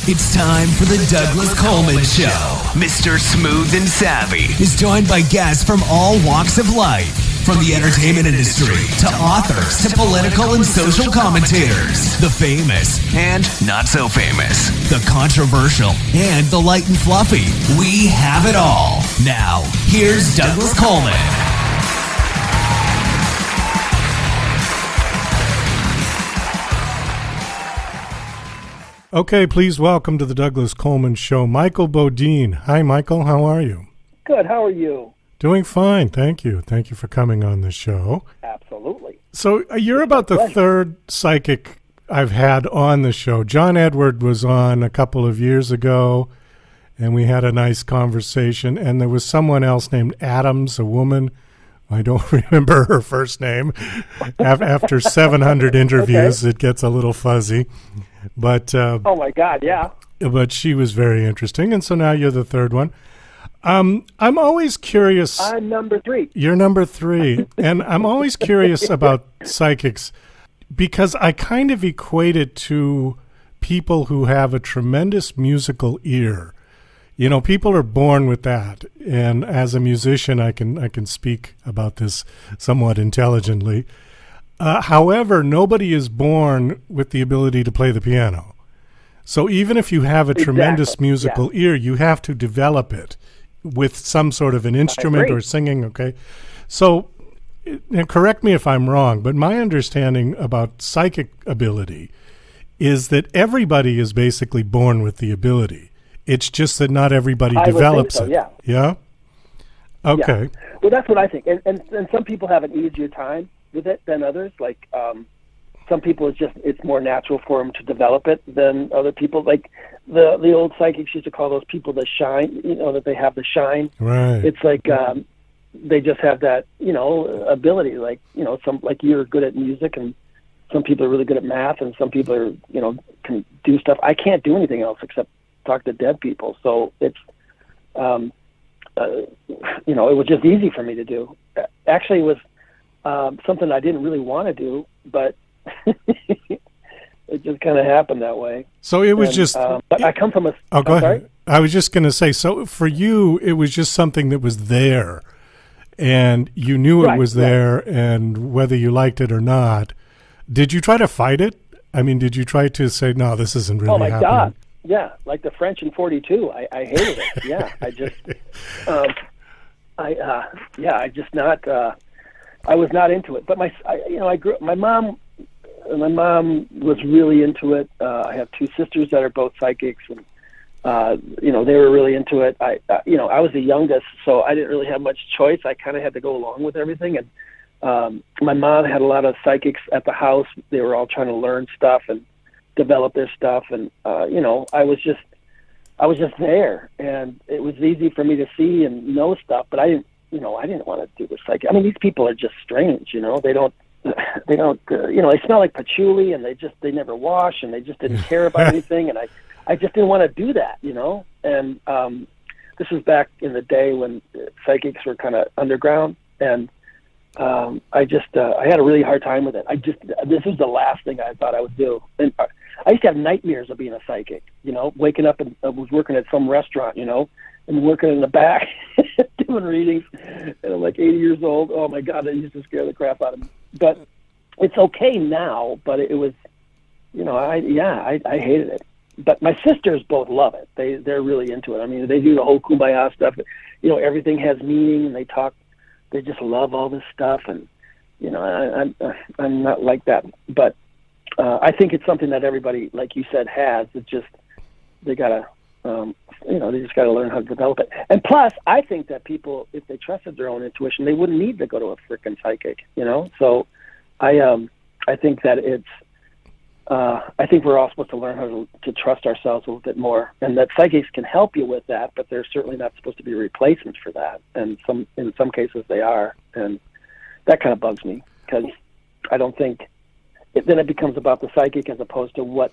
It's time for the Douglas Coleman Show. Mr. Smooth and Savvy is joined by guests from all walks of life, from the entertainment industry to authors to political and social commentators, the famous and not so famous, the controversial and the light and fluffy. We have it all. Now, here's Douglas Coleman. Okay, please welcome to the Douglas Coleman Show, Michael Bodine. Hi, Michael. How are you? Good. How are you? Doing fine. Thank you. Thank you for coming on the show. Absolutely. So you're about the third psychic I've had on the show. John Edward was on a couple of years ago, and we had a nice conversation. And there was someone else named Adams, a woman. I don't remember her first name. After 700 interviews, It gets a little fuzzy. But oh my God, yeah. But she was very interesting, and so now you're the third one. I'm always curious. I'm number 3. You're number 3, and I'm always curious about psychics because I kind of equate it to people who have a tremendous musical ear. You know, people are born with that, and as a musician, I can speak about this somewhat intelligently. However, nobody is born with the ability to play the piano. So even if you have a tremendous musical ear, you have to develop it with some sort of an instrument or singing, okay? So, and correct me if I'm wrong, but my understanding about psychic ability is that everybody is basically born with the ability. It's just that not everybody develops it. Yeah. Yeah? Okay. Yeah. Well, that's what I think. And some people have an easier time with it than others. Like some people, it's more natural for them to develop it than other people. Like the old psychics used to call those people the shine. You know, that they have the shine. Right. It's like they just have that ability. Like some like you're good at music, and some people are really good at math, and some people are can do stuff. I can't do anything else except talk to dead people. So it's it was just easy for me to do. Actually, it was something I didn't really want to do, but it just kind of happened that way. So it was but I come from a... Oh, go ahead. Sorry? I was just going to say, so for you, it was just something that was there, and you knew it was there, and whether you liked it or not. Did you try to fight it? I mean, did you try to say, no, this isn't really happening? Oh, my God. Yeah, like the French in 42. I hated it. Yeah, I just... I was not into it. But I grew up... My mom was really into it. I have 2 sisters that are both psychics, and they were really into it. I was the youngest, so I didn't really have much choice. I kind of had to go along with everything. And my mom had a lot of psychics at the house. They were all trying to learn stuff and develop their stuff, and I was just there, and it was easy for me to see and know stuff. But I didn't want to do the psychic. I mean, these people are just strange. They don't. They smell like patchouli, and they never wash, and they just didn't care about anything. And I just didn't want to do that, And this was back in the day when psychics were kind of underground, and I had a really hard time with it. This is the last thing I thought I would do. And I used to have nightmares of being a psychic, waking up and I was working at some restaurant, and working in the back doing readings, and I'm like 80 years old. Oh my God, that used to scare the crap out of me. But it's okay now, but it was, I hated it. But my sisters both love it. They're really into it. I mean, they do the whole kumbaya stuff. Everything has meaning, and they just love all this stuff. And, I'm not like that. But I think it's something that everybody, like you said, has. It's just, they gotta, they just gotta learn how to develop it. And plus, I think that people, if they trusted their own intuition, they wouldn't need to go to a frickin' psychic, So I think that it's, I think we're all supposed to learn how to trust ourselves a little bit more, and that psychics can help you with that, but they're certainly not supposed to be replacements for that. And in some cases they are, and that kind of bugs me, because I don't think then it becomes about the psychic as opposed to what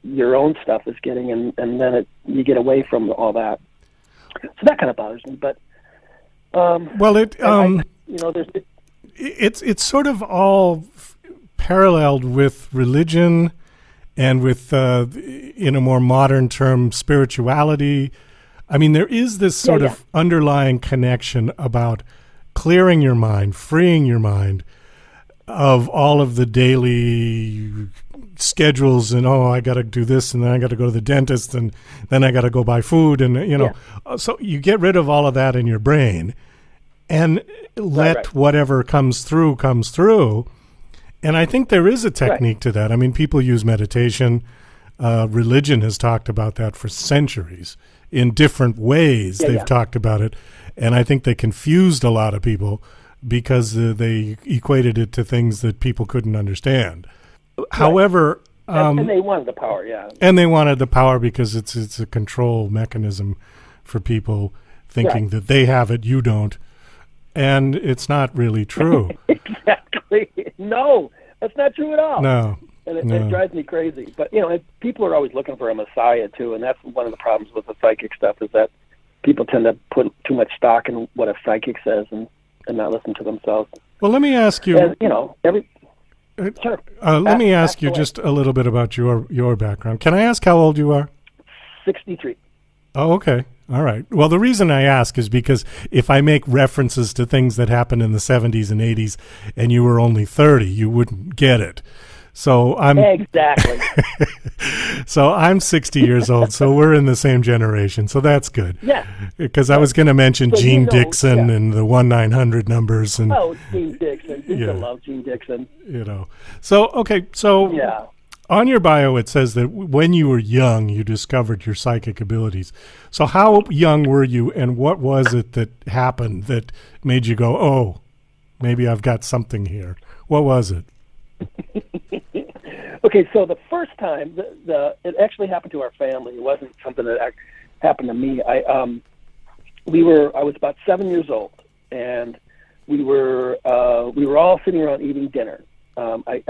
your own stuff is getting, and then you get away from all that. So that kind of bothers me. But it's sort of all paralleled with religion and with, in a more modern term, spirituality. I mean, there is this sort of underlying connection about clearing your mind, freeing your mind of all of the daily schedules and, I got to do this and then I got to go to the dentist and then I got to go buy food and, so you get rid of all of that in your brain and let whatever comes through. And I think there is a technique to that. I mean, people use meditation. Religion has talked about that for centuries in different ways. They've talked about it. And I think they confused a lot of people because they equated it to things that people couldn't understand. However, and they wanted the power, and they wanted the power because it's a control mechanism for people thinking that they have it, you don't, and it's not really true. Exactly. No, that's not true at all. No, and it drives me crazy. But people are always looking for a messiah too, and that's one of the problems with the psychic stuff is that people tend to put too much stock in what a psychic says and not listen to themselves. Well, let me ask you. And, Sure. Let me ask you just a little bit about your background. Can I ask how old you are? 63. Oh, okay. All right. Well, the reason I ask is because if I make references to things that happened in the 70s and 80s and you were only 30, you wouldn't get it. So I'm exactly. So I'm 60 years old, so we're in the same generation. So that's good. Yeah. Because I was going to mention Gene Dixon and the 1-900 numbers and Gene Dixon. People love Gene Dixon. So okay, so on your bio it says that when you were young you discovered your psychic abilities. So how young were you and what was it that happened that made you go, "Oh, maybe I've got something here." What was it? Okay, so the first time, it actually happened to our family. It wasn't something that happened to me. I was about 7 years old, and we were all sitting around eating dinner. I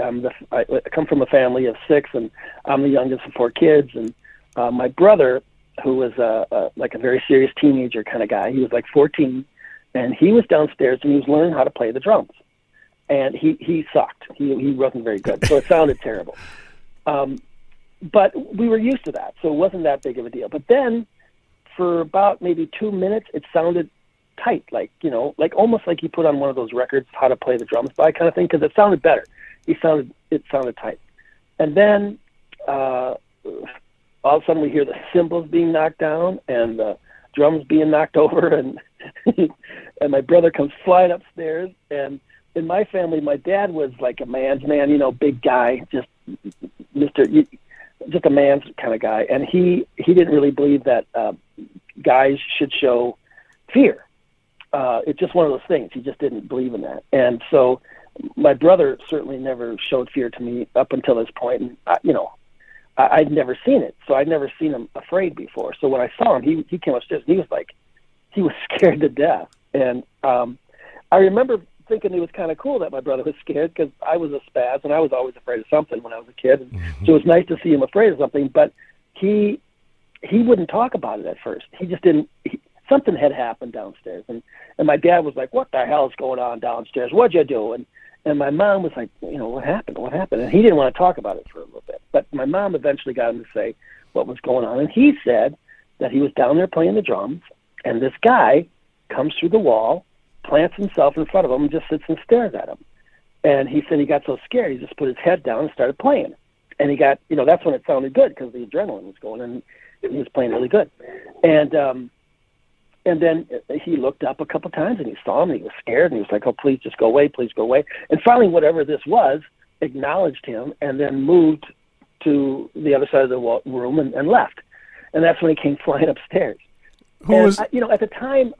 come from a family of 6, and I'm the youngest of 4 kids. And my brother, who was like a very serious teenager kind of guy, he was like 14, and he was downstairs and he was learning how to play the drums. And he sucked. He wasn't very good, so it sounded terrible. But we were used to that, so it wasn't that big of a deal. But then, for about maybe 2 minutes, it sounded tight, like almost like he put on one of those records, how to play the drums by kind of thing, because it sounded better. It sounded tight. And then all of a sudden we hear the cymbals being knocked down and the drums being knocked over, and and my brother comes flying upstairs. And in my family, my dad was like a man's man, big guy, just a man's kind of guy. And he didn't really believe that guys should show fear. It's just one of those things. He just didn't believe in that. And so my brother certainly never showed fear to me up until this point. And, I'd never seen it. So I'd never seen him afraid before. So when I saw him, he came upstairs and he was scared to death. And I remember thinking it was kind of cool that my brother was scared because I was a spaz and I was always afraid of something when I was a kid. And so it was nice to see him afraid of something, but he wouldn't talk about it at first. He just didn't. Something had happened downstairs, and my dad was like, "What the hell's going on downstairs? What'd you do?" And my mom was like, "What happened? What happened?" And he didn't want to talk about it for a little bit, but my mom eventually got him to say what was going on, and he said that he was down there playing the drums, and this guy comes through the wall, plants himself in front of him, and just sits and stares at him. And he said he got so scared, he just put his head down and started playing. And he got, that's when it sounded good because the adrenaline was going, and he was playing really good. And then he looked up a couple times and he saw him and he was scared and he was like, "Oh, please just go away, please go away." And finally, whatever this was, acknowledged him and then moved to the other side of the room and left. And that's when he came flying upstairs. At the time,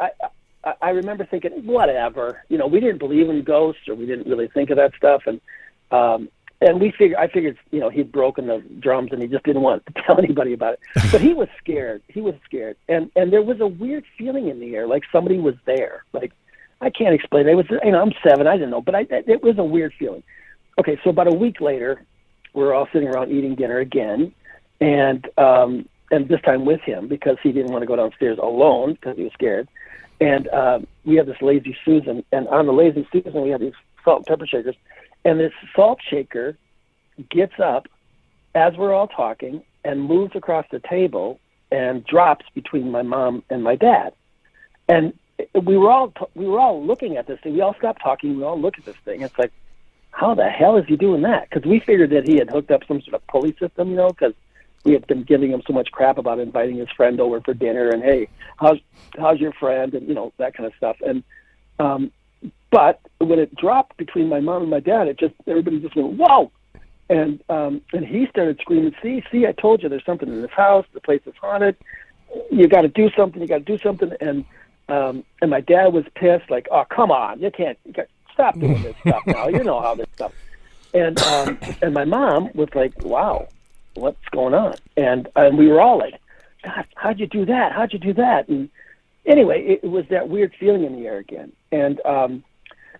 I remember thinking, whatever, we didn't believe in ghosts or we didn't really think of that stuff. And I figured, he'd broken the drums and he just didn't want to tell anybody about it. But he was scared. And there was a weird feeling in the air, like somebody was there. Like, I can't explain it. It was, I'm 7, I didn't know, but it was a weird feeling. Okay, so about a week later, we're all sitting around eating dinner again, and this time with him because he didn't want to go downstairs alone because he was scared. And we have this Lazy Susan, and on the Lazy Susan we have these salt and pepper shakers, and this salt shaker gets up as we're all talking and moves across the table and drops between my mom and my dad. And we were all looking at this thing. We all stopped talking. We all looked at this thing. It's like, how the hell is he doing that? Because we figured that he had hooked up some sort of pulley system, because we had been giving him so much crap about inviting his friend over for dinner and, hey, how's your friend, and that kind of stuff. And but when it dropped between my mom and my dad, everybody just went, whoa. And he started screaming, see, I told you there's something in this house. The place is haunted. You got to do something. And my dad was pissed, like, oh, come on, you can't stop doing this stuff now. You know how this stuff. And my mom was like, wow, what's going on? And we were all like, God, how'd you do that? And anyway, it was that weird feeling in the air again.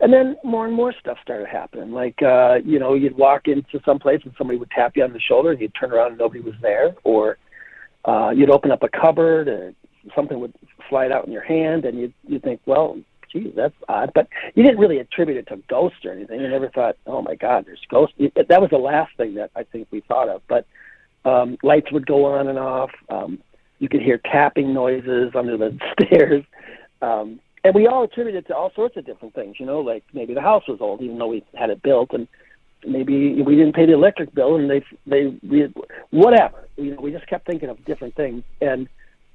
And then more and more stuff started happening. Like, you'd walk into some place and somebody would tap you on the shoulder and you'd turn around and nobody was there. Or you'd open up a cupboard and something would slide out in your hand and you'd think, well, geez, that's odd. But you didn't really attribute it to ghosts or anything. You never thought, oh, my God, there's ghosts. That was the last thing that I think we thought of. But lights would go on and off. You could hear tapping noises under the stairs. And we all attributed it to all sorts of different things, like maybe the house was old, even though we had it built, and maybe we didn't pay the electric bill, and whatever. We just kept thinking of different things.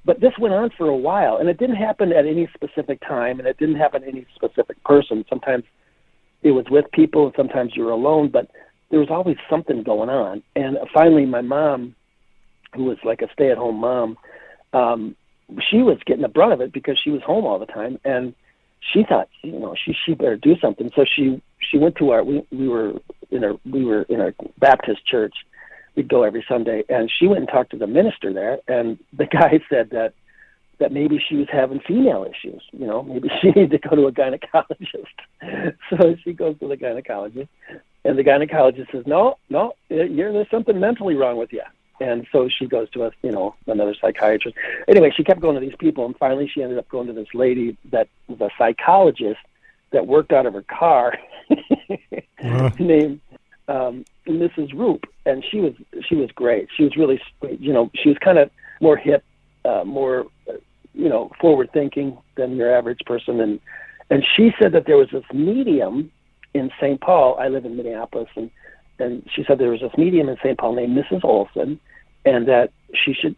But this went on for a while, and it didn't happen at any specific time, and it didn't happen to any specific person. Sometimes it was with people, and sometimes you were alone, but there was always something going on. And finally, my mom, who was like a stay-at-home mom, she was getting the brunt of it because she was home all the time, and she thought, she better do something. So she went to we were in a Baptist church. We'd go every Sunday, and she went and talked to the minister there, and the guy said that maybe she was having female issues. Maybe she needed to go to a gynecologist. So she goes to the gynecologist, and the gynecologist says, no, there's something mentally wrong with you. And so she goes to another psychiatrist. Anyway, she kept going to these people, and finally she ended up going to this lady that was a psychologist that worked out of her car named Mrs. Roop, and she was great. She was really sweet. She was kind of more hip, more forward thinking than your average person. And she said that there was this medium in St. Paul. I live in Minneapolis, and she said there was this medium in St. Paul named Mrs. Olson, and that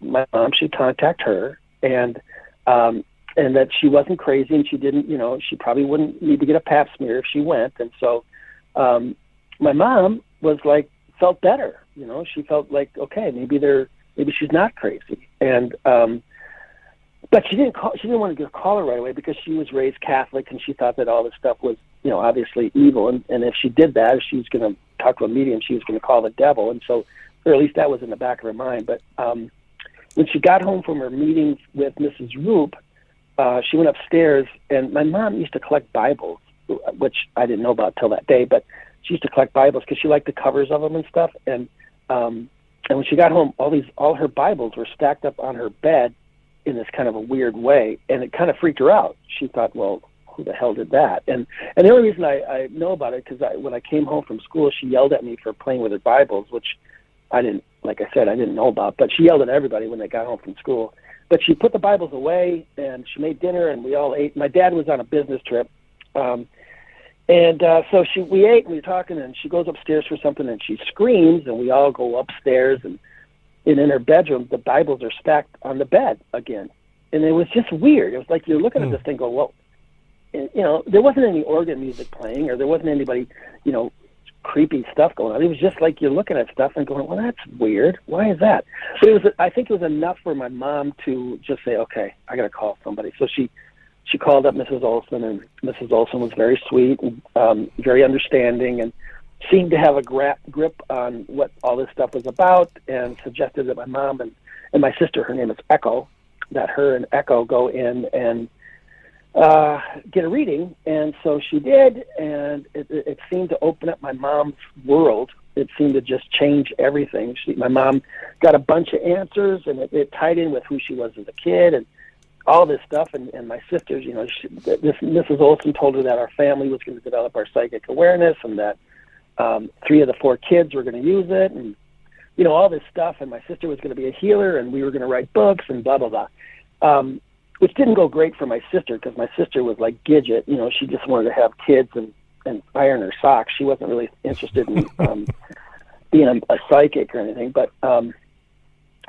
my mom should contact her, and that she wasn't crazy, and she didn't, she probably wouldn't need to get a pap smear if she went. And so my mom was like, felt better, she felt like, okay, maybe she's not crazy. And but she didn't want to call her right away because she was raised Catholic, and she thought that all this stuff was, obviously evil. And if she did that, if she was going to talk to a medium, she was going to call the devil. And so, or at least that was in the back of her mind. But when she got home from her meetings with Mrs. Roop, she went upstairs, and my mom used to collect Bibles, which I didn't know about till that day, but she used to collect Bibles because she liked the covers of them and stuff. And when she got home, all her Bibles were stacked up on her bed in this kind of a weird way, and it kind of freaked her out. She thought, well, who the hell did that? And the only reason I know about it, because when I came home from school, she yelled at me for playing with her Bibles, which I didn't know about, but she yelled at everybody when they got home from school. But she put the Bibles away, and she made dinner, and we all ate. My dad was on a business trip, so we ate, and we were talking, and she goes upstairs for something, and she screams, and we all go upstairs, and in her bedroom, the Bibles are stacked on the bed again. And it was just weird. It was like you're looking at this thing going, whoa. And, there wasn't any organ music playing, or there wasn't anybody, creepy stuff going on. It was just like you're looking at stuff and going, well, that's weird. Why is that? But I think it was enough for my mom to just say, okay, I got to call somebody. So she called up Mrs. Olson, and Mrs. Olson was very sweet and very understanding, and seemed to have a grip on what all this stuff was about, and suggested that my mom and my sister, her name is Echo, that her and Echo go in and get a reading. And so she did, and it seemed to open up my mom's world. It seemed to just change everything. My mom got a bunch of answers, and it tied in with who she was as a kid and all this stuff. And my sisters, this Mrs. Olson told her that our family was going to develop our psychic awareness, and that 3 of the 4 kids were going to use it. And all this stuff, and my sister was going to be a healer, and we were going to write books and blah, blah, blah. Which didn't go great for my sister, because my sister was like Gidget. She just wanted to have kids and iron her socks. She wasn't really interested in being a psychic or anything. But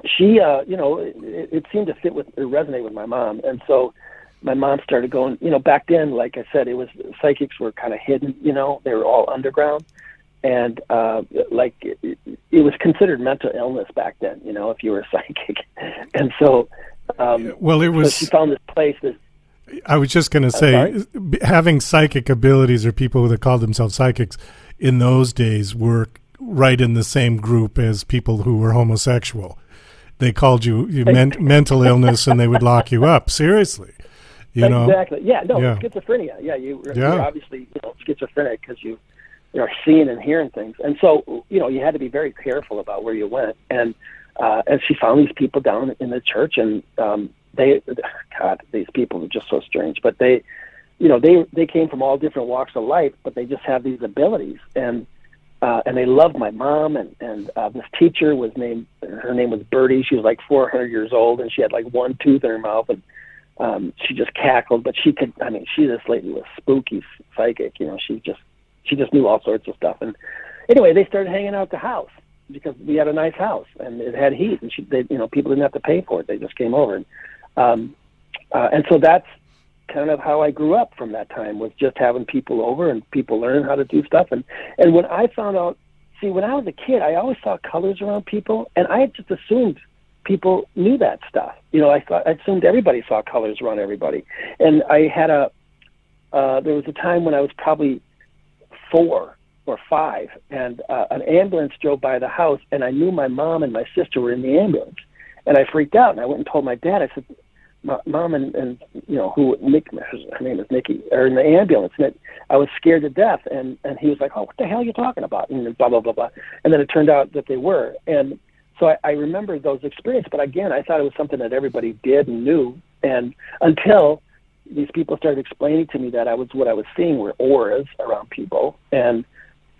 she, it seemed to resonate with my mom. And so my mom started going, back then, like I said, psychics were kind of hidden, they were all underground. And it was considered mental illness back then, if you were a psychic. And so, so she found this place that, I was just going to say, having psychic abilities, or people that called themselves psychics in those days, were right in the same group as people who were homosexual. They called you mental illness, and they would lock you up. Seriously, Exactly. Yeah. No. Yeah. Schizophrenia. Yeah. You're obviously schizophrenic because you're seeing and hearing things, and so you had to be very careful about where you went. And she found these people down in the church, and these people were just so strange. But they came from all different walks of life, but they just have these abilities, and they loved my mom. And this teacher her name was Birdie. She was like 400 years old, and she had like one tooth in her mouth, and she just cackled. But this lady was spooky psychic. She just knew all sorts of stuff. And anyway, they started hanging out at the house, because we had a nice house and it had heat, and people didn't have to pay for it. They just came over. And so that's kind of how I grew up from that time, was just having people over and people learning how to do stuff. And when I found out, when I was a kid, I always saw colors around people, and I just assumed people knew that stuff. I assumed everybody saw colors around everybody. And I had there was a time when I was probably 4 or 5, and an ambulance drove by the house, and I knew my mom and my sister were in the ambulance, and I freaked out, and I went and told my dad. I said, "Mom and her name is Nikki, are in the ambulance," and I was scared to death, and he was like, "Oh, what the hell are you talking about?" And blah blah blah blah, and then it turned out that they were, and so I remember those experiences. But again, I thought it was something that everybody did and knew, and until these people started explaining to me that what I was seeing were auras around people, and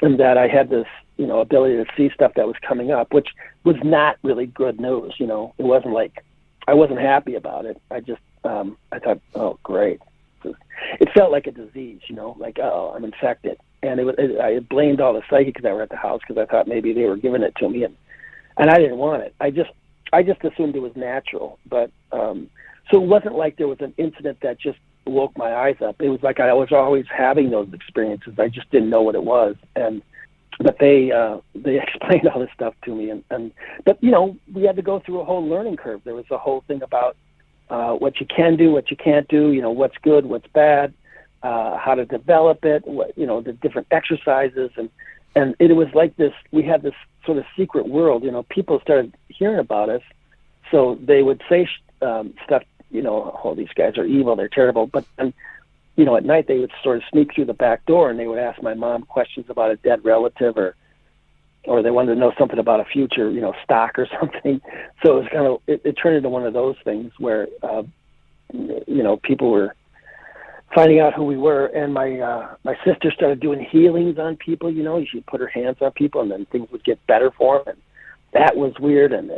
that I had this, ability to see stuff that was coming up, which was not really good news. It wasn't like, I wasn't happy about it. I just, I thought, oh, great. It felt like a disease, like, oh, I'm infected. And I blamed all the psychics that were at the house, because I thought maybe they were giving it to me, and I didn't want it. I just assumed it was natural. But, so it wasn't like there was an incident that just woke my eyes up. It was like I was always having those experiences. I just didn't know what it was. But they explained all this stuff to me. But we had to go through a whole learning curve. There was a whole thing about what you can do, what you can't do, what's good, what's bad, how to develop it, the different exercises. And it was like this, we had this sort of secret world. People started hearing about us, so they would say stuff, oh, these guys are evil, they're terrible. But then, at night they would sort of sneak through the back door, and they would ask my mom questions about a dead relative, or they wanted to know something about a future, stock or something. So it was kind of, it turned into one of those things where, people were finding out who we were. And my sister started doing healings on people. She'd put her hands on people, and then things would get better for them. And that was weird. And,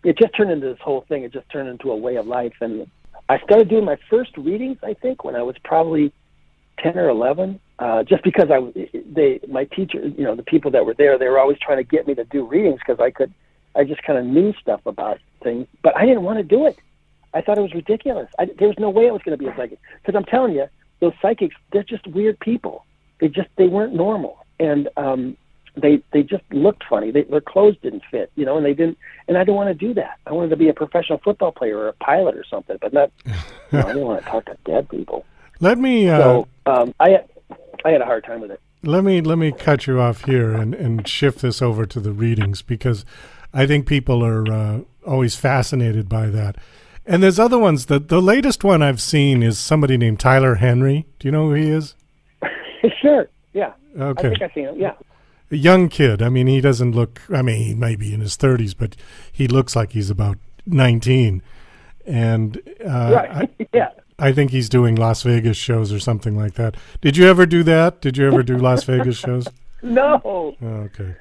it just turned into this whole thing. It just turned into a way of life. And I started doing my first readings, I think, when I was probably 10 or 11, just because my teacher, the people that were there, they were always trying to get me to do readings, because I just kind of knew stuff about things, but I didn't want to do it. I thought it was ridiculous. There was no way I was going to be a psychic, because I'm telling you, those psychics, they're just weird people. They weren't normal. And, they just looked funny. Their clothes didn't fit, and they didn't. And I didn't want to do that. I wanted to be a professional football player or a pilot or something, but not. I didn't want to talk to dead people. Let me. I had a hard time with it. Let me cut you off here and shift this over to the readings, because I think people are always fascinated by that. And there's other ones. The latest one I've seen is somebody named Tyler Henry. Do you know who he is? Sure. Yeah. Okay. I think I've seen him. Yeah. A young kid. I mean, he doesn't look, he may be in his 30s, but he looks like he's about 19. And right. Yeah. I think he's doing Las Vegas shows or something like that. Did you ever do that? Did you ever do Las Vegas shows? No. Oh, okay.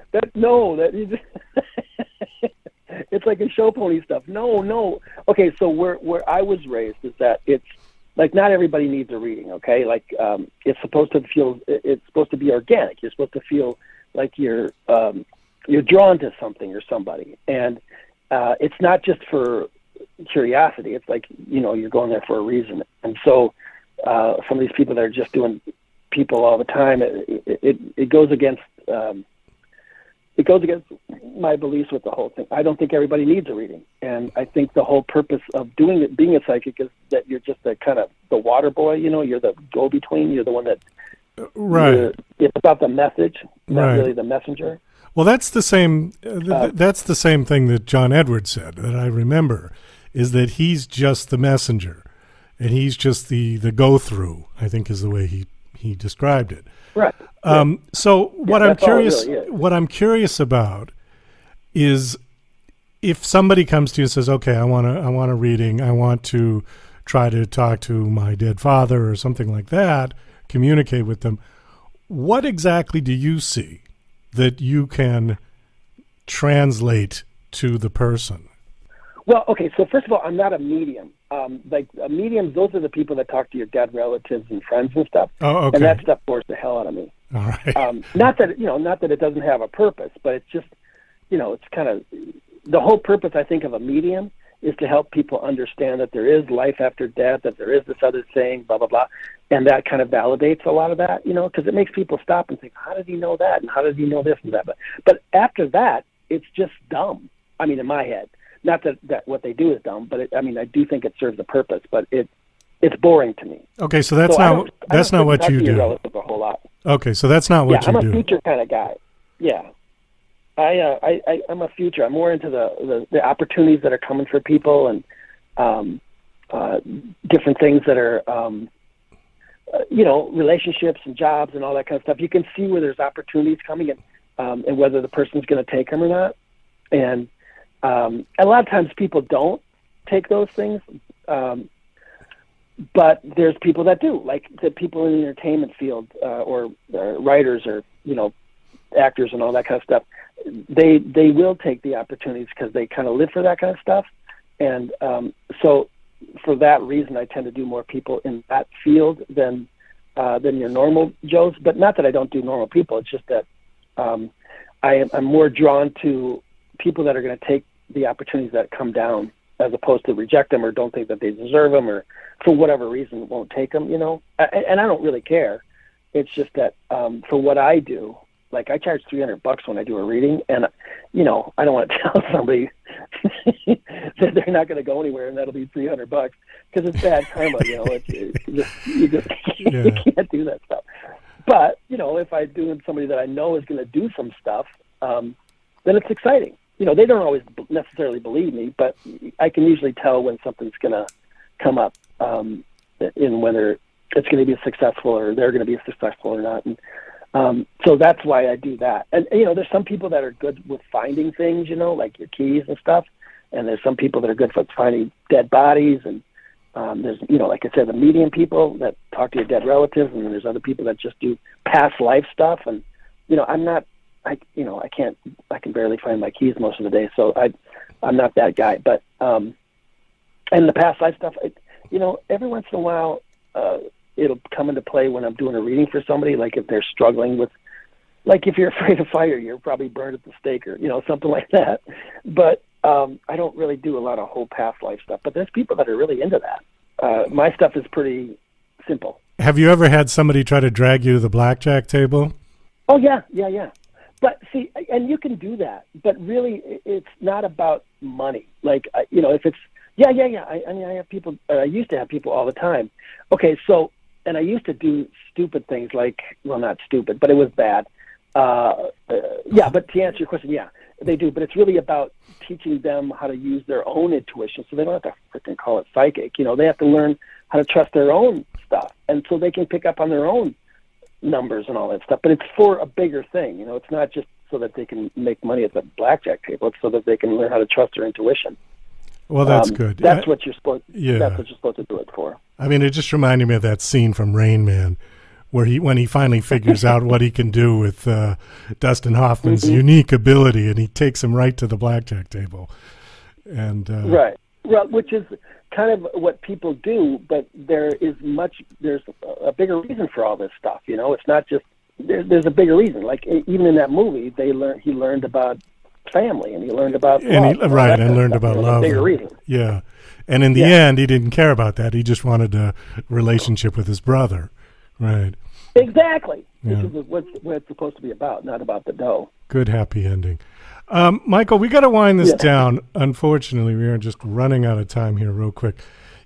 it's like a show pony stuff. No. Okay, so where I was raised is that it's like not everybody needs a reading. Okay, like it's supposed to be organic. You're supposed to feel like you're drawn to something or somebody, and it's not just for curiosity. It's like, you're going there for a reason. And so some of these people that are just doing people all the time, it goes against my beliefs with the whole thing. I don't think everybody needs a reading, and I think the whole purpose of doing it, being a psychic, is that you're just the kind of the water boy. You're the go-between. You're the one that right. It's about the message, not right. really the messenger. Well, that's the same. That's the same thing that John Edwards said that I remember, is that he's just the messenger, and he's just the go-through, I think is the way he described it. Right. So what I'm curious about is if somebody comes to you and says, "Okay, I want a reading. I want to try to talk to my dead father or something like that, communicate with them." What exactly do you see that you can translate to the person? Well, okay, so first of all, I'm not a medium. Like a medium, those are the people that talk to your dead relatives and friends and stuff. Oh, okay. And that stuff bores the hell out of me. All right. Not that it doesn't have a purpose, but it's just, it's kind of the whole purpose, I think, of a medium is to help people understand that there is life after death, that there is this other thing, blah, blah, blah. And that kind of validates a lot of that, because it makes people stop and think, how did he know that? And how did he know this and that? But after that, it's just dumb. I mean, in my head. Not that what they do is dumb, but I do think it serves a purpose, but it's boring to me. Okay, so that's not what you do. A whole lot. Okay, so that's not what you do. I'm a future kind of guy. Yeah, I'm a future. I'm more into the opportunities that are coming for people and different things that are relationships and jobs and all that kind of stuff. You can see where there's opportunities coming and whether the person's going to take them or not. And a lot of times people don't take those things, but there's people that do, like the people in the entertainment field or writers or actors and all that kind of stuff. They will take the opportunities because they kind of live for that kind of stuff, and so for that reason, I tend to do more people in that field than your normal Joes. But not that I don't do normal people. It's just that I'm more drawn to people that are going to take the opportunities that come down as opposed to reject them or don't think that they deserve them or for whatever reason won't take them, and I don't really care. It's just that for what I do, like I charge $300 when I do a reading, and I don't want to tell somebody that they're not going to go anywhere and that'll be $300 because it's bad karma. You can't do that stuff. But if I do somebody that I know is going to do some stuff, then it's exciting. They don't always necessarily believe me, but I can usually tell when something's going to come up in whether it's going to be successful or they're going to be successful or not. And so that's why I do that. And, there's some people that are good with finding things, like your keys and stuff. And there's some people that are good for finding dead bodies. And there's, like I said, the medium people that talk to your dead relatives. And then there's other people that just do past life stuff. And, I'm not, I can barely find my keys most of the day. So I'm not that guy. But, and the past life stuff, every once in a while, it'll come into play when I'm doing a reading for somebody, like if they're struggling with, like if you're afraid of fire, you're probably burned at the stake or, something like that. But I don't really do a lot of whole past life stuff. But there's people that are really into that. My stuff is pretty simple. Have you ever had somebody try to drag you to the blackjack table? Oh, yeah. But see, and you can do that, but really it's not about money. Like, if it's, yeah. I have people, I used to have people all the time. Okay, so, and I used to do stupid things like, well, not stupid, but it was bad. But to answer your question, yeah, they do. But it's really about teaching them how to use their own intuition so they don't have to freaking call it psychic. They have to learn how to trust their own stuff. And so they can pick up on their own numbers and all that stuff. But it's for a bigger thing. It's not just so that they can make money at the blackjack table. It's so that they can learn how to trust their intuition. Well, that's good. That's what you're supposed. Yeah. That's what you're supposed to do it for. I mean, it just reminded me of that scene from Rain Man, where when he finally figures out what he can do with Dustin Hoffman's unique ability, and he takes him right to the blackjack table. And right. Well, which is kind of what people do, but there's a bigger reason for all this stuff. It's not just there's a bigger reason. Like even in that movie, he learned about family and he learned about love, and learned about love. Bigger reason. Yeah, and in the end, he didn't care about that. He just wanted a relationship with his brother. Right. Exactly. Yeah. Which is what it's supposed to be about, not about the dough. Good happy ending. Michael, we got to wind this down. Unfortunately, we are just running out of time here real quick.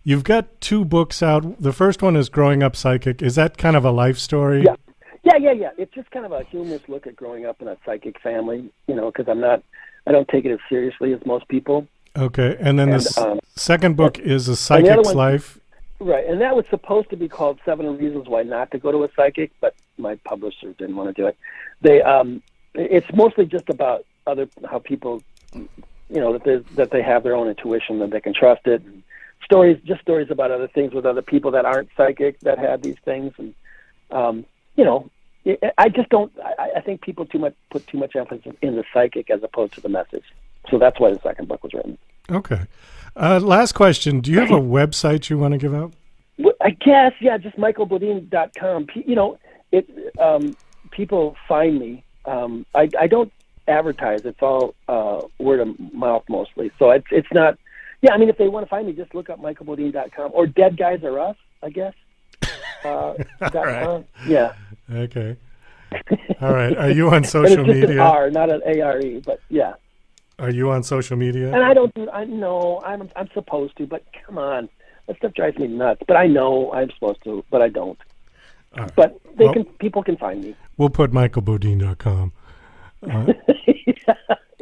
You've got 2 books out. The first one is Growing Up Psychic. Is that kind of a life story? Yeah. It's just kind of a humorous look at growing up in a psychic family, because I don't take it as seriously as most people. Okay. And then the second book is A Psychic's Life. Right. And that was supposed to be called 7 Reasons Why Not to Go to a Psychic, but my publisher didn't want to do it. It's mostly just about how people, that they have their own intuition, that they can trust it. And stories about other things with other people that aren't psychic that have these things. And, I just don't, I think people put too much emphasis in the psychic as opposed to the message. So that's why the second book was written. Okay. Last question. Do you have a website you want to give out? I guess, just michaelbodine.com. People find me. I don't advertise. It's all word of mouth mostly. So it's not. Yeah, I mean, if they want to find me, just look up michaelbodine.com or Dead Guys Are Us, I guess. Right. Yeah. Okay. All right. Are you on social media? It's media? an R, not an ARE, but yeah. Are you on social media? And I don't. I'm supposed to, but come on, that stuff drives me nuts. But I know I'm supposed to, but I don't. Right. But people can find me. We'll put michaelbodine.com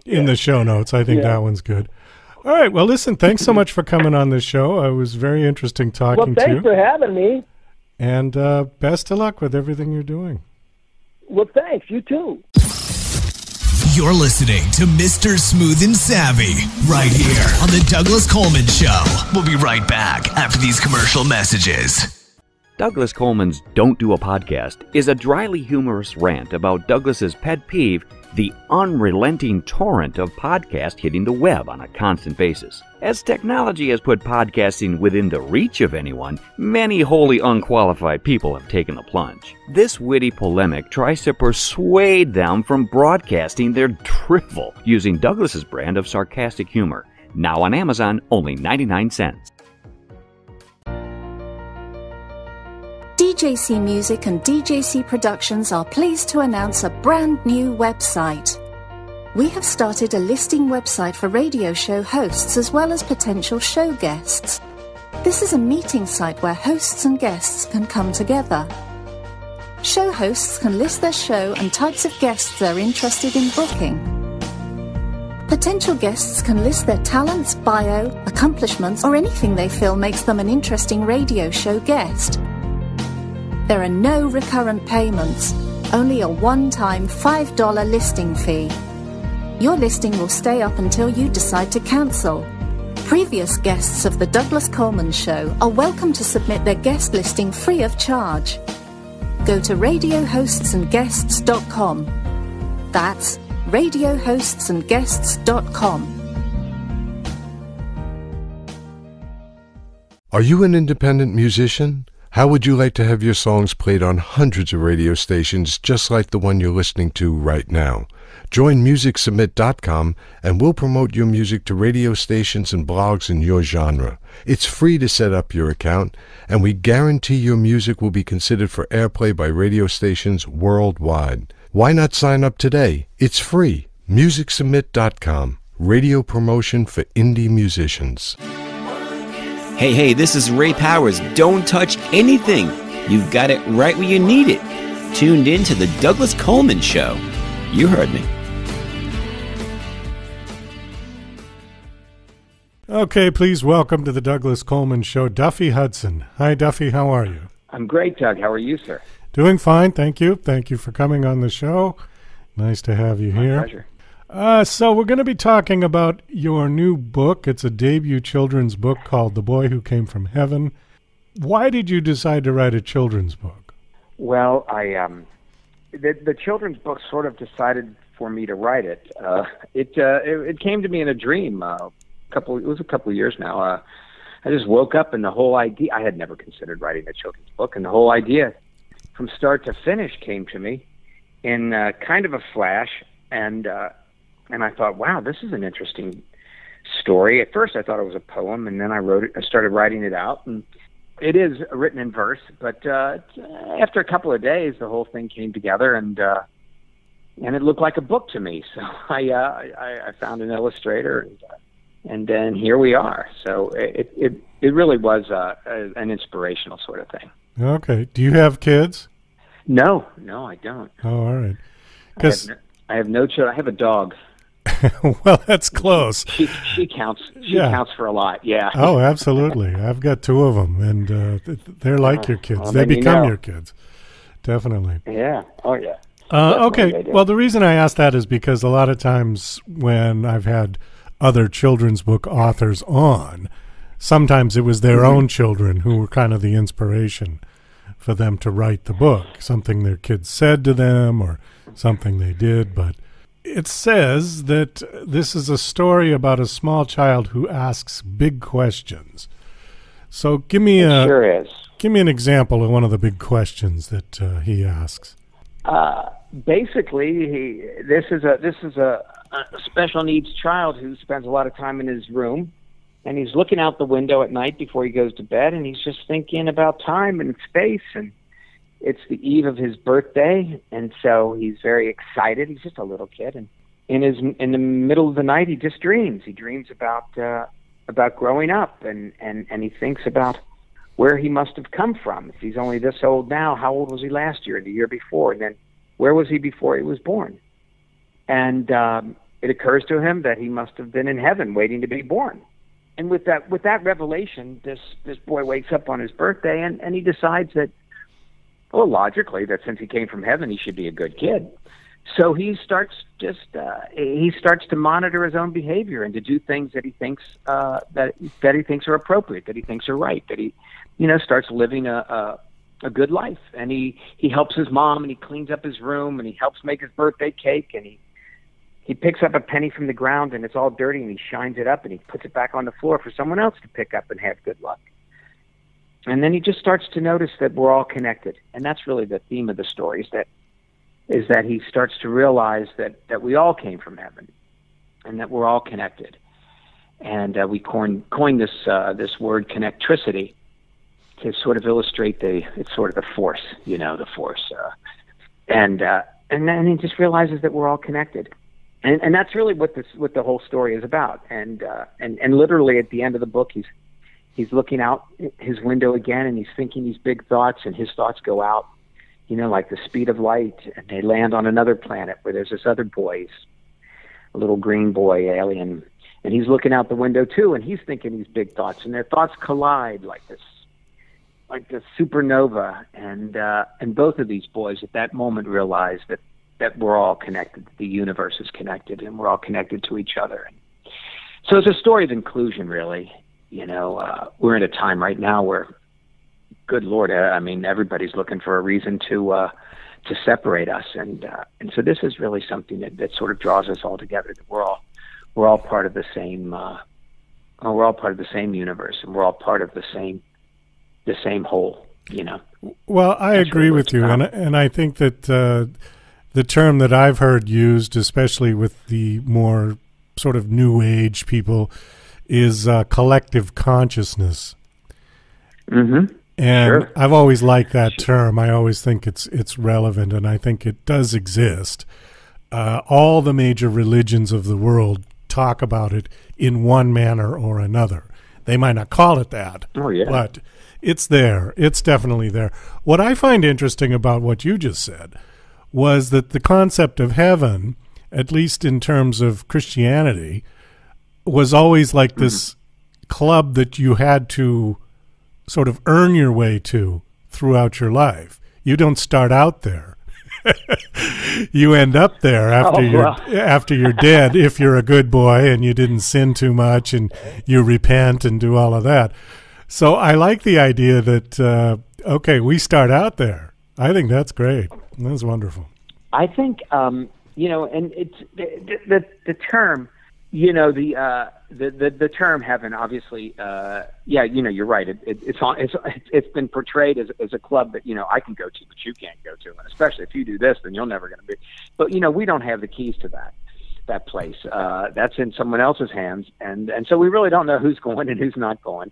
in the show notes. I think that one's good. All right. Well, listen, thanks so much for coming on this show. It was very interesting talking to you. Well, thanks for having me. And best of luck with everything you're doing. Well, thanks. You too. You're listening to Mr. Smooth and Savvy right here on the Douglas Coleman Show. We'll be right back after these commercial messages. Douglas Coleman's Don't Do a Podcast is a dryly humorous rant about Douglas's pet peeve, the unrelenting torrent of podcasts hitting the web on a constant basis. As technology has put podcasting within the reach of anyone, many wholly unqualified people have taken the plunge. This witty polemic tries to persuade them from broadcasting their drivel using Douglas's brand of sarcastic humor. Now on Amazon, only 99 cents. DJC Music and DJC Productions are pleased to announce a brand new website. We have started a listing website for radio show hosts as well as potential show guests. This is a meeting site where hosts and guests can come together. Show hosts can list their show and types of guests they're interested in booking. Potential guests can list their talents, bio, accomplishments, or anything they feel makes them an interesting radio show guest. There are no recurrent payments, only a one-time $5 listing fee. Your listing will stay up until you decide to cancel. Previous guests of The Douglas Coleman Show are welcome to submit their guest listing free of charge. Go to radiohostsandguests.com. That's radiohostsandguests.com. Are you an independent musician? How would you like to have your songs played on hundreds of radio stations just like the one you're listening to right now? Join MusicSubmit.com and we'll promote your music to radio stations and blogs in your genre. It's free to set up your account, and we guarantee your music will be considered for airplay by radio stations worldwide. Why not sign up today? It's free. MusicSubmit.com. Radio promotion for indie musicians. Hey, this is Ray Powers. Don't touch anything. You've got it right where you need it. Tuned in to the Douglas Coleman Show. You heard me. Okay, please welcome to the Douglas Coleman Show, Duffy Hudson. Hi, Duffy. How are you? I'm great, Doug. How are you, sir? Doing fine, thank you. Thank you for coming on the show. Nice to have you here. My pleasure. So we're going to be talking about your new book. It's a debut children's book called The Boy Who Came from Heaven. Why did you decide to write a children's book? Well, the children's book sort of decided for me to write it. It came to me in a dream a couple of years now. I just woke up and the whole idea, I had never considered writing a children's book, and the whole idea from start to finish came to me in kind of a flash, and I thought, wow, this is an interesting story. At first I thought it was a poem, and then I started writing it out, and it is written in verse, but after a couple of days, the whole thing came together, and it looked like a book to me. So I found an illustrator, and then here we are. So it really was an inspirational sort of thing. Okay. Do you have kids? No, I don't. Oh, all right. I have no children. I have a dog. Well, that's close. She counts. She counts for a lot. Yeah. Oh, absolutely. I've got 2 of them, and they're like your kids. Well, they become your kids. Definitely. Yeah. Oh, yeah. Okay. Well, the reason I asked that is because a lot of times when I've had other children's book authors on, sometimes it was their own children who were kind of the inspiration for them to write the book, something their kids said to them or something they did. But it says that this is a story about a small child who asks big questions. So give me an example of one of the big questions that he asks. Basically, this is a special needs child who spends a lot of time in his room, and he's looking out the window at night before he goes to bed, and he's just thinking about time and space, and it's the eve of his birthday, and so he's very excited. He's just a little kid, and in the middle of the night, he just dreams. He dreams about growing up, and he thinks about where he must have come from. If he's only this old now, how old was he last year, the year before, and then where was he before he was born? And it occurs to him that he must have been in heaven waiting to be born. And with that revelation, this boy wakes up on his birthday, and he decides that, well, logically, that since he came from heaven, he should be a good kid. So he starts to monitor his own behavior and to do things that he thinks that he thinks are appropriate, that he thinks are right, that he starts living a good life. And he helps his mom, and he cleans up his room, and he helps make his birthday cake, and he picks up a penny from the ground, and it's all dirty, and he shines it up, and he puts it back on the floor for someone else to pick up and have good luck. And then he just starts to notice that we're all connected. And that's really the theme of the story, is that he starts to realize that we all came from heaven and that we're all connected. And we coined this word connectricity to sort of illustrate it's sort of the force, the force. And then he just realizes that we're all connected. And that's really what the whole story is about. And literally at the end of the book, he's looking out his window again, and he's thinking these big thoughts, and his thoughts go out, like the speed of light, and they land on another planet where there's this other boy, a little green boy, alien, and he's looking out the window too, and he's thinking these big thoughts, and their thoughts collide like this supernova, and both of these boys at that moment realize that we're all connected, the universe is connected, and we're all connected to each other. And so it's a story of inclusion, really. We're in a time right now where, good Lord, everybody's looking for a reason to separate us, and so this is really something that sort of draws us all together. That we're all part of the same, we're all part of the same universe, and we're all part of the same whole. Well, I agree with you, and I think that the term that I've heard used, especially with the more sort of new age people, is collective consciousness. Mm-hmm. And sure. I've always liked that term. I always think it's relevant, and I think it does exist. All the major religions of the world talk about it in one manner or another. They might not call it that, but it's there. It's definitely there. What I find interesting about what you just said was that the concept of heaven, at least in terms of Christianity, was always like this club that you had to sort of earn your way to throughout your life. You don't start out there. You end up there after you're dead, if you're a good boy and you didn't sin too much and you repent and do all of that. So I like the idea that, we start out there. I think that's great. That's wonderful. I think, and it's the term, the the term heaven, obviously, you're right. It's been portrayed as a club that I can go to, but you can't go to, and especially if you do this, then you're never going to be. But we don't have the keys to that place. That's in someone else's hands, and so we really don't know who's going and who's not going.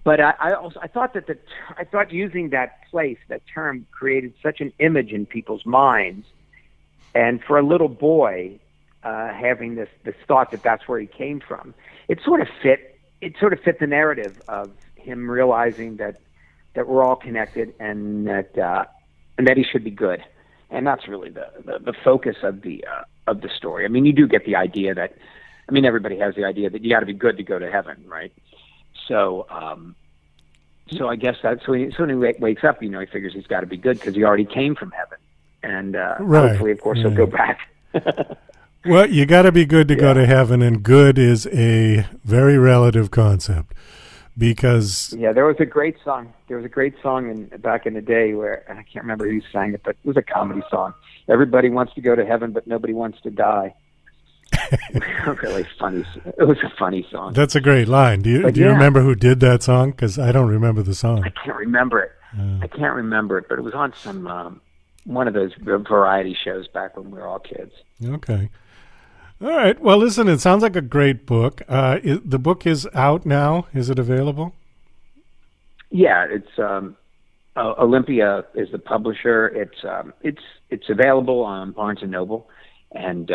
But I thought using that place, that term, created such an image in people's minds, and for a little boy. Having this thought that that's where he came from, it sort of fit the narrative of him realizing that we're all connected and that he should be good, and that's really the focus of the story. I mean, you do get the idea that, everybody has the idea that you got to be good to go to heaven, right? So I guess that's when he wakes up, he figures he's got to be good because he already came from heaven, and hopefully, of course, he'll go back. Well, you got to be good to go to heaven, and good is a very relative concept because... Yeah, there was a great song. Back in the day where, I can't remember who sang it, but it was a comedy song. Everybody wants to go to heaven, but nobody wants to die. Really funny. It was a funny song. That's a great line. Do you remember who did that song? Because I don't remember the song. I can't remember it. But it was on some one of those variety shows back when we were all kids. Okay. All right. Well, listen, it sounds like a great book. The book is out now. Is it available? Yeah, it's Olympia is the publisher. It's available on Barnes and Noble and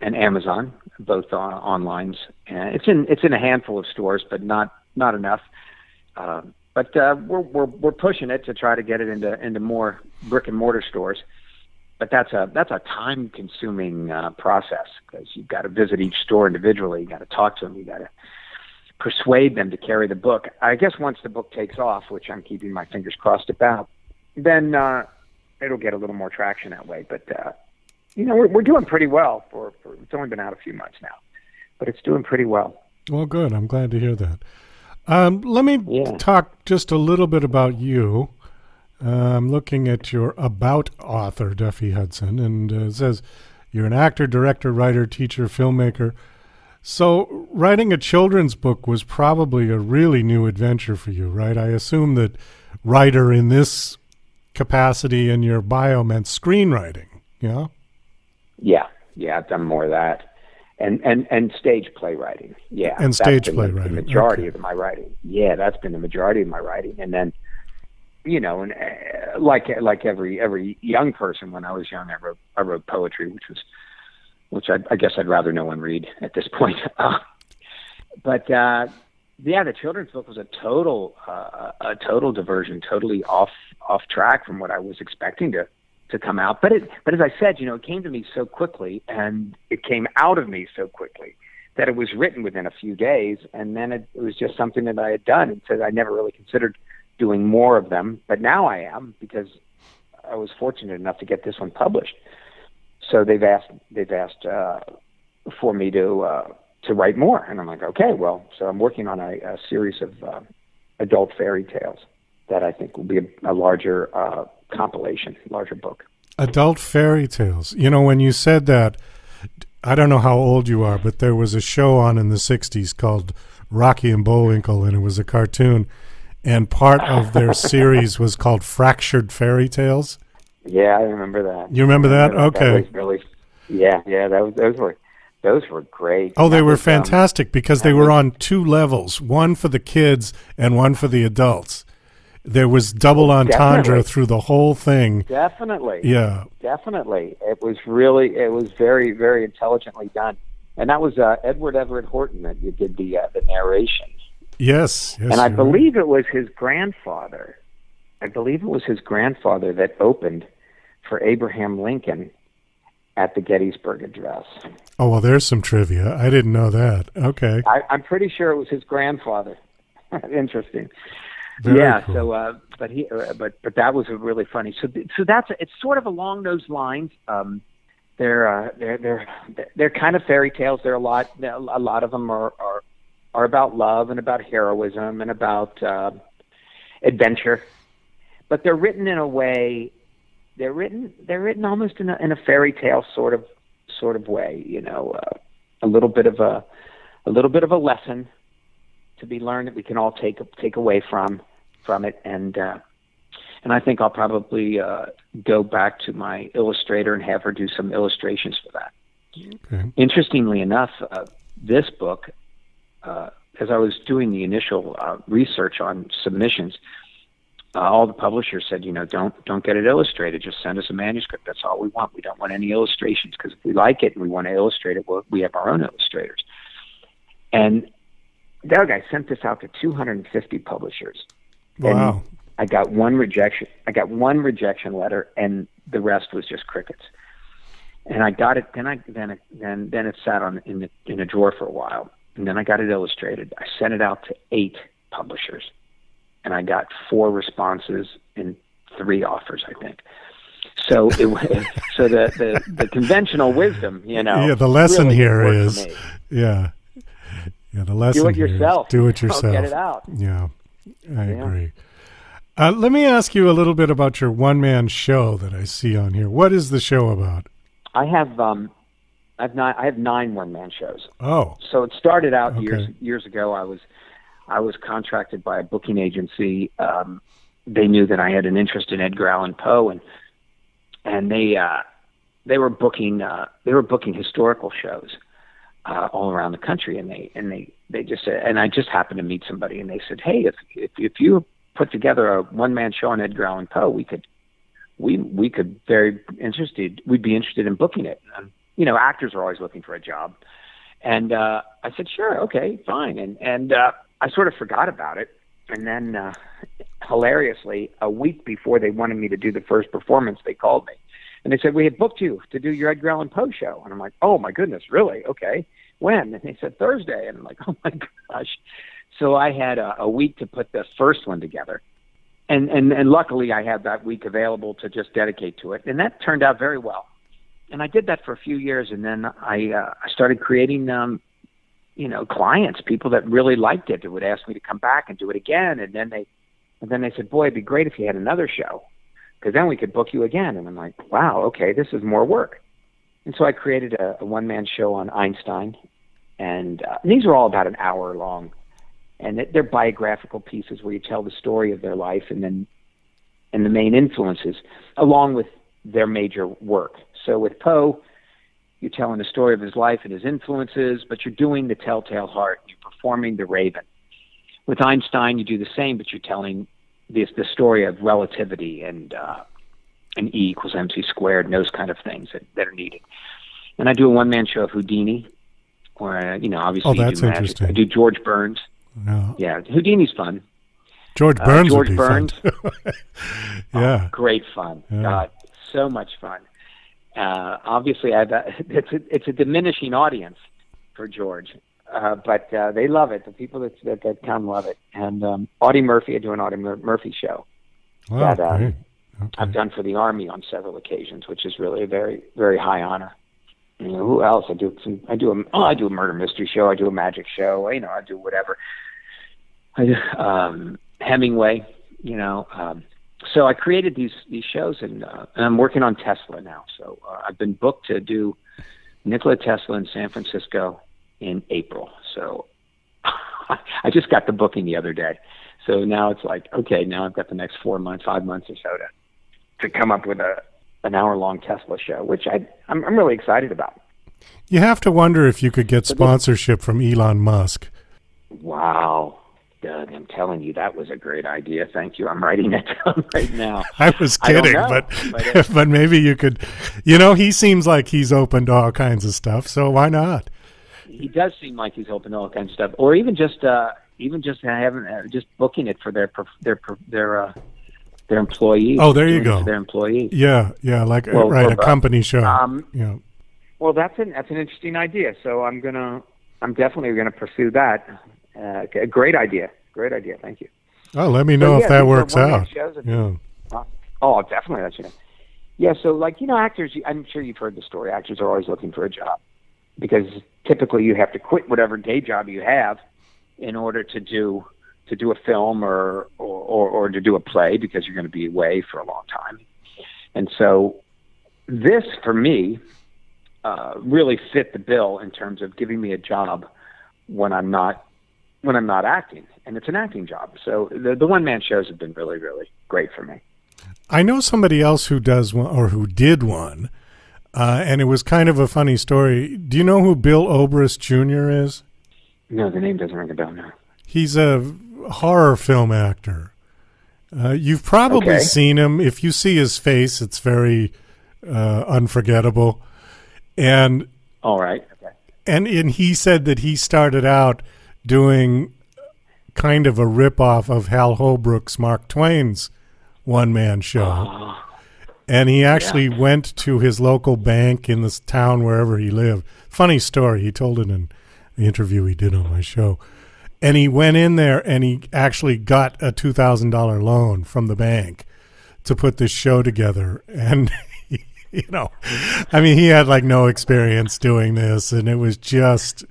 Amazon, both online. And it's in a handful of stores, but not enough. But we're pushing it to try to get it into more brick and mortar stores. But that's a time-consuming process because you've got to visit each store individually. You got to talk to them. You got to persuade them to carry the book. I guess once the book takes off, which I'm keeping my fingers crossed about, then it'll get a little more traction that way. But we're doing pretty well. For it's only been out a few months now, but it's doing pretty well. Well, good. I'm glad to hear that. Let me talk just a little bit about you. I'm looking at your about author, Duffy Hudson, and it says you're an actor, director, writer, teacher, filmmaker. So writing a children's book was probably a really new adventure for you, right? I assume that writer in this capacity in your bio meant screenwriting, yeah? Yeah, I've done more of that. And stage playwriting, yeah. And stage playwriting. The majority of my writing. Yeah, that's been the majority of my writing. And then, and like every young person, when I was young, I wrote poetry, which I guess I'd rather no one read at this point. But the children's book was a total diversion, totally off track from what I was expecting to come out. But as I said, it came to me so quickly, and it came out of me so quickly that it was written within a few days, and then it was just something that I had done, and so I never really considered doing more of them, but now I am, because I was fortunate enough to get this one published. So they've asked for me to write more, and I'm like, okay, well, so I'm working on a series of adult fairy tales that I think will be a larger compilation, larger book. Adult fairy tales. When you said that, I don't know how old you are, but there was a show on in the 60s called Rocky and Bullwinkle, and it was a cartoon. And part of their series was called Fractured Fairy Tales. Yeah, I remember that. You remember that? Okay. That was really, those were great. Oh, they were fantastic because they were on two levels, one for the kids and one for the adults. There was double entendre through the whole thing. Definitely. Yeah. Definitely. It was very, very intelligently done. And that was Edward Everett Horton that you did the narration. Yes. And I believe it was his grandfather. That opened for Abraham Lincoln at the Gettysburg Address. Oh, well, there's some trivia. I didn't know that. Okay. I'm pretty sure it was his grandfather. Interesting. Very cool. So, but that was really funny. So it's sort of along those lines. They're kind of fairy tales. A lot of them are about love and about heroism and about adventure, but they're written in a way. They're written almost in a fairy tale sort of way. A little bit of a little bit of a lesson to be learned that we can all take away from it. And I think I'll probably go back to my illustrator and have her do some illustrations for that. Okay. Interestingly enough, this book, as I was doing the initial research on submissions, all the publishers said, don't get it illustrated. Just send us a manuscript. That's all we want. We don't want any illustrations, because if we like it and we want to illustrate it, we have our own illustrators. And Doug, I sent this out to 250 publishers. Wow. And I got one rejection. I got one rejection letter, and the rest was just crickets. And I got it. Then it sat in a drawer for a while, and then I got it illustrated. I sent it out to 8 publishers, and I got 4 responses and 3 offers, I think. So the conventional wisdom, Yeah, the lesson really here worked is, for me. yeah, the lesson Do it here is yourself. do it yourself. Get it out. Yeah, I agree. Let me ask you a little bit about your one-man show that I see on here. What is the show about? I have 9 one-man shows. Oh, so it started out okay. years ago. I was contracted by a booking agency. They knew that I had an interest in Edgar Allan Poe, and they were booking historical shows all around the country, and they just said, and I just happened to meet somebody, and they said, hey, if you put together a one-man show on Edgar Allan Poe, we'd be interested in booking it. Actors are always looking for a job. And I said, sure, okay, fine. And I sort of forgot about it. And then, hilariously, a week before they wanted me to do the first performance, they called me. And they said, we had booked you to do your Edgar Allan Poe show. And I'm like, oh, my goodness, really? Okay. When? And they said, Thursday. And I'm like, oh, my gosh. So I had a week to put the first one together. And luckily, I had that week available to just dedicate to it. And that turned out very well. And I did that for a few years. And then I started creating, clients, people that really liked it, that would ask me to come back and do it again. And then they said, boy, it'd be great if you had another show, because then we could book you again. And I'm like, wow, okay, this is more work. And so I created a one-man show on Einstein. And these are all about an hour long. And they're biographical pieces where you tell the story of their life and the main influences, along with their major work. So with Poe, you're telling the story of his life and his influences, but you're doing the Telltale Heart. You're performing the Raven. With Einstein, you do the same, but you're telling the story of relativity and E equals MC squared and those kind of things that are needed. And I do a one-man show of Houdini, where obviously that's you do magic. interesting. I do George Burns. Yeah, Houdini's fun. George Burns George would be Burns. fun. Yeah. Great fun. Yeah. God, so much fun. Obviously, it's a diminishing audience for George, but they love it. The people that come love it. And Audie Murphy, I do an Audie Murphy show Wow, that great. Okay. I've done for the Army on several occasions, which is really a very, very high honor. Who else? I do a murder mystery show. I do a magic show. I do whatever. I do Hemingway. So I created these shows, and I'm working on Tesla now. So I've been booked to do Nikola Tesla in San Francisco in April. So I just got the booking the other day. So now it's like, okay, now I've got the next 5 months or so to come up with an hour-long Tesla show, which I'm really excited about. You have to wonder if you could get sponsorship from Elon Musk. Wow. Doug, I'm telling you, that was a great idea. Thank you. I'm writing it down right now. I was kidding, but maybe you could. He seems like he's open to all kinds of stuff, so why not? He does seem like he's open to all kinds of stuff, or even just booking it for their employees. Oh, there you go. Their employees. Yeah, like a company show. Well, that's an interesting idea. So I'm definitely gonna pursue that. A great idea. Thank you. Oh, let me know if that works out. Yeah. Oh, I'll definitely let you know. Yeah. So actors, I'm sure you've heard the story. Actors are always looking for a job, because typically you have to quit whatever day job you have in order to do a film or to do a play, because you're going to be away for a long time. And so this, for me, really fit the bill in terms of giving me a job when I'm not acting, and it's an acting job. So the one-man shows have been really, really great for me. I know somebody else who does one, or who did one, and it was kind of a funny story. Do you know who Bill Obrist Jr. is? No, the name doesn't ring a bell now. He's a horror film actor. You've probably seen him. If you see his face, it's very unforgettable. And all right. Okay. And he said that he started out doing kind of a ripoff of Hal Holbrook's Mark Twain's one-man show. And he actually went to his local bank in this town wherever he lived. Funny story. He told it in the interview he did on my show. And he went in there and he actually got a $2,000 loan from the bank to put this show together. And, you know, I mean, he had like no experience doing this, and it was just,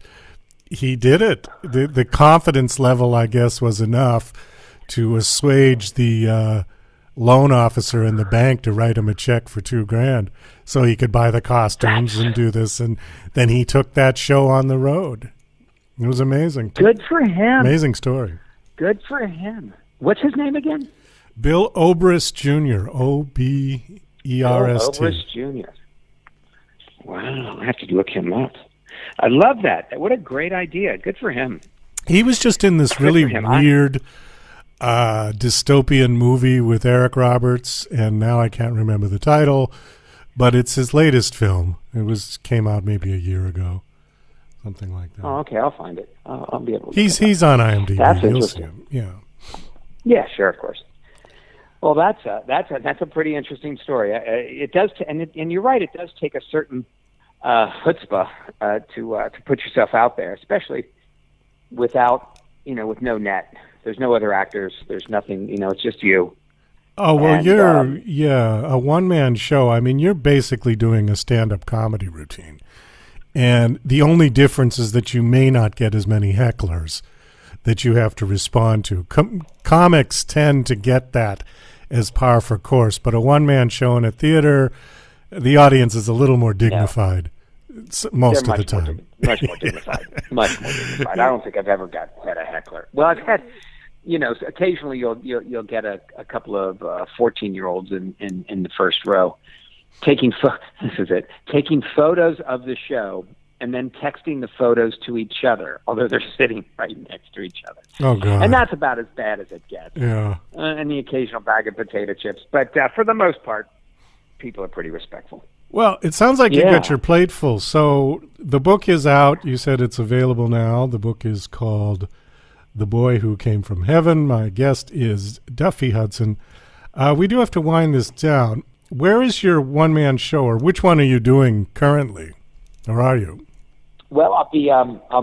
he did it. The confidence level, I guess, was enough to assuage the loan officer in the bank to write him a check for $2,000 so he could buy the costumes and do this. And then he took that show on the road. It was amazing. Good for him. Amazing story. Good for him. What's his name again? Bill Obrist Jr. Oberst. Obrist Jr. Wow, I have to look him up. I love that. What a great idea. Good for him. He was just in this really weird dystopian movie with Eric Roberts, and now I can't remember the title, but it's his latest film. It came out maybe a year ago. Something like that. Oh, okay. I'll find it. I'll be able to. He's on IMDb. That's You'll interesting. see him. Yeah. Yeah, sure, of course. Well, that's a pretty interesting story. It does, and you're right. It does take a certain chutzpah to put yourself out there, especially with no net. There's no other actors. There's nothing. It's just you. Oh well, a one-man show. I mean, you're basically doing a stand-up comedy routine. And the only difference is that you may not get as many hecklers that you have to respond to. Comics tend to get that as par for course, but a one-man show in a theater, the audience is a little more dignified most of the time. Much more dignified. Much more dignified. I don't think I've ever had a heckler. Well, I've had, occasionally you'll get a couple of 14-year-olds in the first row. Taking photos of the show and then texting the photos to each other, although they're sitting right next to each other. Oh, God. And that's about as bad as it gets. Yeah. And the occasional bag of potato chips. But for the most part, people are pretty respectful. Well, it sounds like you got your plate full. So the book is out. You said it's available now. The book is called The Boy Who Came from Heaven. My guest is Duffy Hudson. We do have to wind this down. Where is your one-man show, or which one are you doing currently, or are you? Well, I'll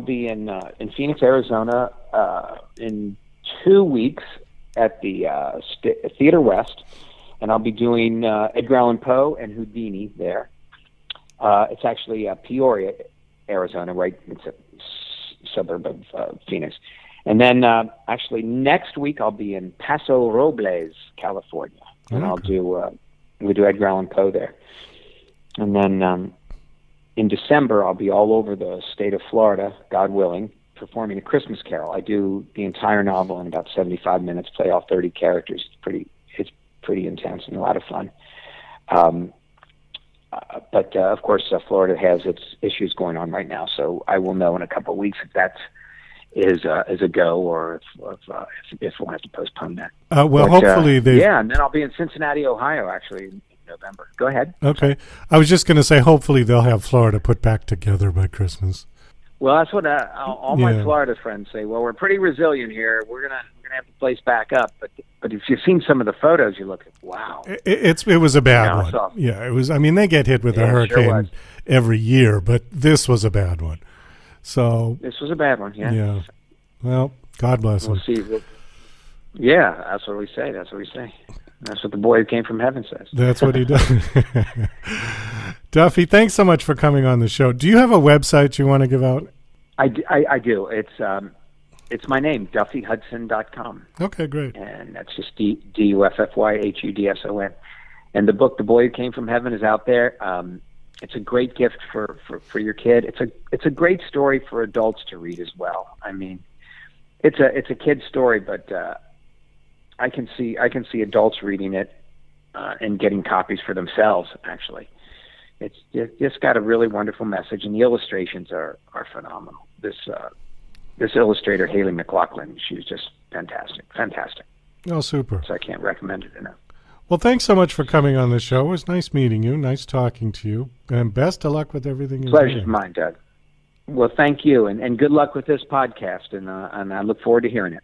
be in Phoenix, Arizona, in 2 weeks at the Theater West, and I'll be doing Edgar Allan Poe and Houdini there. It's actually Peoria, Arizona, right? It's a suburb of Phoenix. And then actually next week I'll be in Paso Robles, California, and I'll do. We do Edgar Allan Poe there. And then in December, I'll be all over the state of Florida, God willing, performing A Christmas Carol. I do the entire novel in about 75 minutes, play all 30 characters. It's pretty intense and a lot of fun. But of course, Florida has its issues going on right now, so I will know in a couple of weeks if that is a go, or if we'll have to postpone that. Hopefully they. Yeah, and then I'll be in Cincinnati, Ohio, actually in November. Go ahead. Okay, I was just going to say, hopefully they'll have Florida put back together by Christmas. Well, that's what all my Florida friends say. Well, we're pretty resilient here. We're gonna have the place back up. But if you've seen some of the photos, you look at wow. It was a bad one. Yeah, it was. I mean, they get hit with a hurricane every year, but this was a bad one. So this was a bad one, yeah. Yeah. Well, God bless him. We'll see. Yeah, that's what we say. That's what the boy who came from heaven says. That's what he does. Duffy, thanks so much for coming on the show. Do you have a website you want to give out? I do. It's my name, DuffyHudson.com. Okay, great. And that's just DuffyHudson. And the book, The Boy Who Came from Heaven, is out there. It's a great gift for your kid. It's a great story for adults to read as well. I mean, it's a kid's story, but I can see adults reading it and getting copies for themselves. Actually, it's just got a really wonderful message, and the illustrations are phenomenal. This illustrator, Haley McLaughlin, she's just fantastic. Oh, super! So I can't recommend it enough. Well, thanks so much for coming on the show. It was nice meeting you. Nice talking to you. And best of luck with everything you're doing. Pleasure's mine, Doug. Well, thank you, and good luck with this podcast, and I look forward to hearing it.